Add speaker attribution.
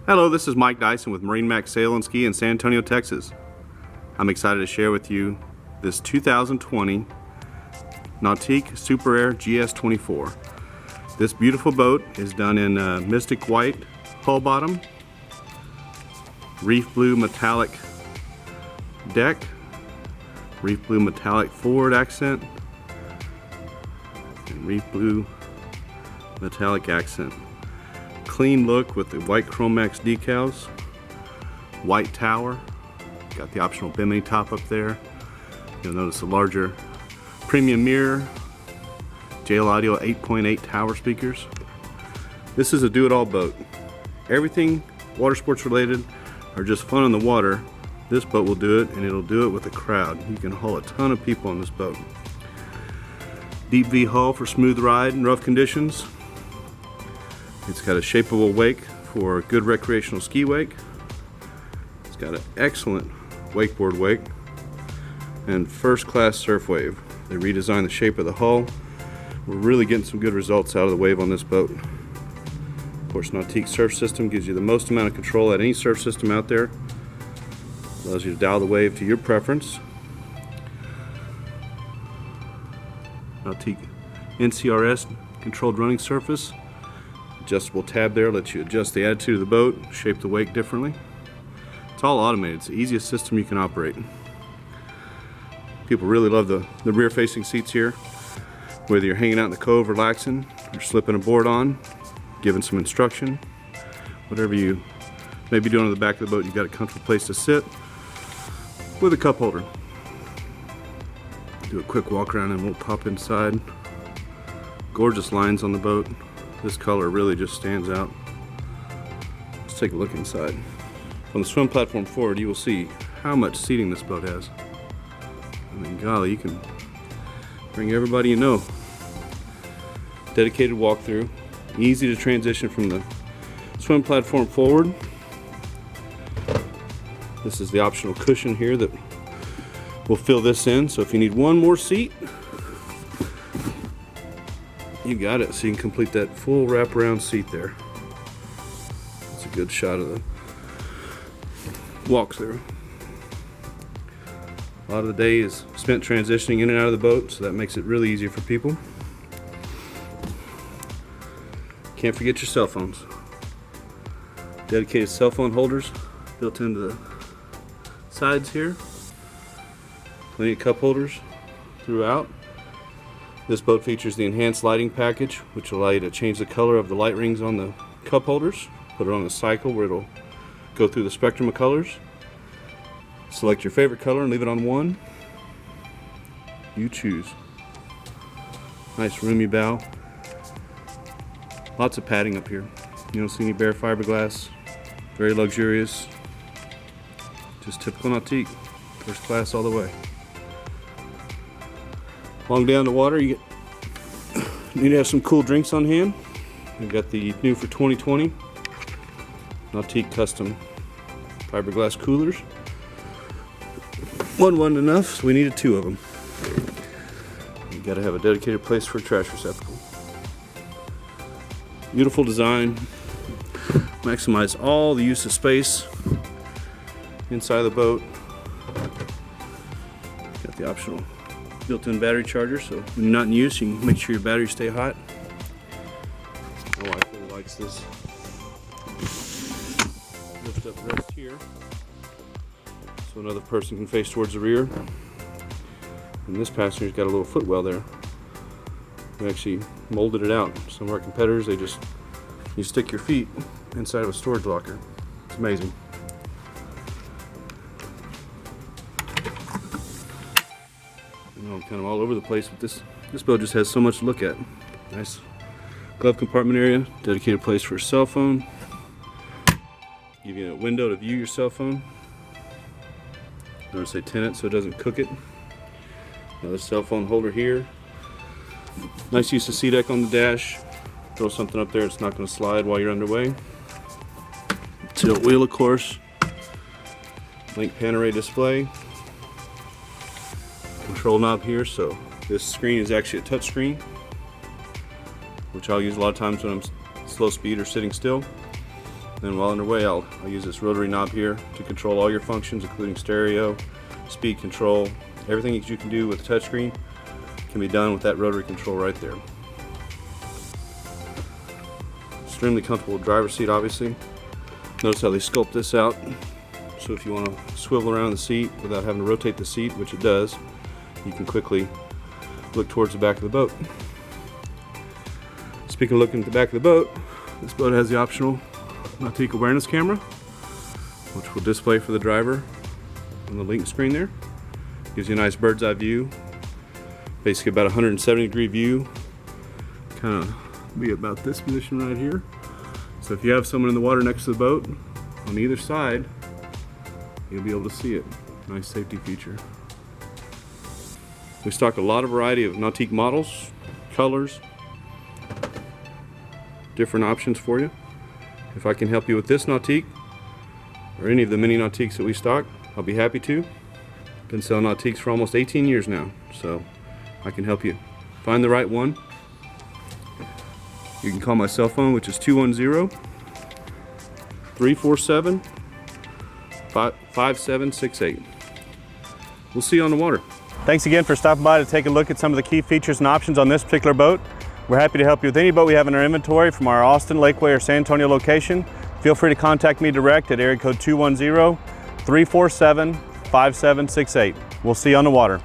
Speaker 1: Hello, this is Mike Dyson with MarineMax Sail and Ski in San Antonio, Texas. I'm excited to share with you this 2020 Nautique Super Air GS24. This beautiful boat is done in Mystic White hull bottom, reef blue metallic deck, reef blue metallic forward accent, and reef blue metallic accent. Clean look with the white MarineMax decals, white tower, got the optional bimini top up there. You'll notice a larger premium mirror, JL Audio 8.8 tower speakers. This is a do-it-all boat. Everything water sports related or just fun on the water, this boat will do it, and it'll do it with a crowd. You can haul a ton of people on this boat. Deep V hull for smooth ride in rough conditions. It's got a shapeable wake for good recreational ski wake. It's got an excellent wakeboard wake and first class surf wave. They redesigned the shape of the hull. We're really getting some good results out of the wave on this boat. Of course, Nautique surf system gives you the most amount of control at any surf system out there. Allows you to dial the wave to your preference. Nautique NCRS controlled running surface. Adjustable tab there lets you adjust the attitude of the boat, shape the wake differently. It's all automated. It's the easiest system you can operate. People really love the rear facing seats here. Whether you're hanging out in the cove relaxing, or slipping a board on, giving some instruction, whatever you may be doing on the back of the boat, you've got a comfortable place to sit with a cup holder. Do a quick walk around and we'll pop inside. Gorgeous lines on the boat. This color really just stands out. Let's take a look inside. On the swim platform forward, you will see how much seating this boat has. I mean, golly, you can bring everybody you know. Dedicated walkthrough, easy to transition from the swim platform forward. This is the optional cushion here that will fill this in, so if you need one more seat, you got it, so you can complete that full wraparound seat there. It's a good shot of the walkthrough. A lot of the day is spent transitioning in and out of the boat, so that makes it really easy for people. Can't forget your cell phones. Dedicated cell phone holders built into the sides here. Plenty of cup holders throughout. This boat features the enhanced lighting package, which will allow you to change the color of the light rings on the cup holders. Put it on a cycle where it'll go through the spectrum of colors. Select your favorite color and leave it on one. You choose. Nice roomy bow. Lots of padding up here. You don't see any bare fiberglass. Very luxurious. Just typical Nautique. First class all the way. Long down the water, you need to have some cool drinks on hand. We've got the new for 2020 Nautique custom fiberglass coolers. One wasn't enough, so we needed two of them. You got to have a dedicated place for a trash receptacle. Beautiful design. Maximize all the use of space inside the boat. Got the optional built-in battery charger, so when you're not in use, you can make sure your batteries stay hot. My wife really likes this. Lift up rest here, so another person can face towards the rear. And this passenger's got a little footwell there. We actually molded it out. Some of our competitors, you stick your feet inside of a storage locker. It's amazing. I'm kind of all over the place, but this boat just has so much to look at. Nice glove compartment area, dedicated place for a cell phone. Give you a window to view your cell phone. Notice they tin it so it doesn't cook it. Another cell phone holder here. Nice use of SeaDeck on the dash. Throw something up there, it's not going to slide while you're underway. Tilt wheel, of course. Link pan array display. Control knob here, so this screen is actually a touch screen, which I'll use a lot of times when I'm slow speed or sitting still. Then while underway, I'll use this rotary knob here to control all your functions, including stereo, speed control. Everything that you can do with the touchscreen can be done with that rotary control right there. Extremely comfortable driver's seat, obviously. Notice how they sculpt this out, so if you want to swivel around the seat without having to rotate the seat, which it does, you can quickly look towards the back of the boat. Speaking of looking at the back of the boat, this boat has the optional Nautique awareness camera, which will display for the driver on the link screen there. Gives you a nice bird's eye view, basically about 170-degree view, kind of be about this position right here. So if you have someone in the water next to the boat, on either side, you'll be able to see it. Nice safety feature. We stock a lot of variety of Nautique models, colors, different options for you. If I can help you with this Nautique, or any of the many Nautiques that we stock, I'll be happy to. Been selling Nautiques for almost 18 years now, so I can help you find the right one. You can call my cell phone, which is 210-347-5768. We'll see you on the water. Thanks again for stopping by to take a look at some of the key features and options on this particular boat. We're happy to help you with any boat we have in our inventory from our Austin, Lakeway, or San Antonio location. Feel free to contact me direct at area code 210-347-5768. We'll see you on the water.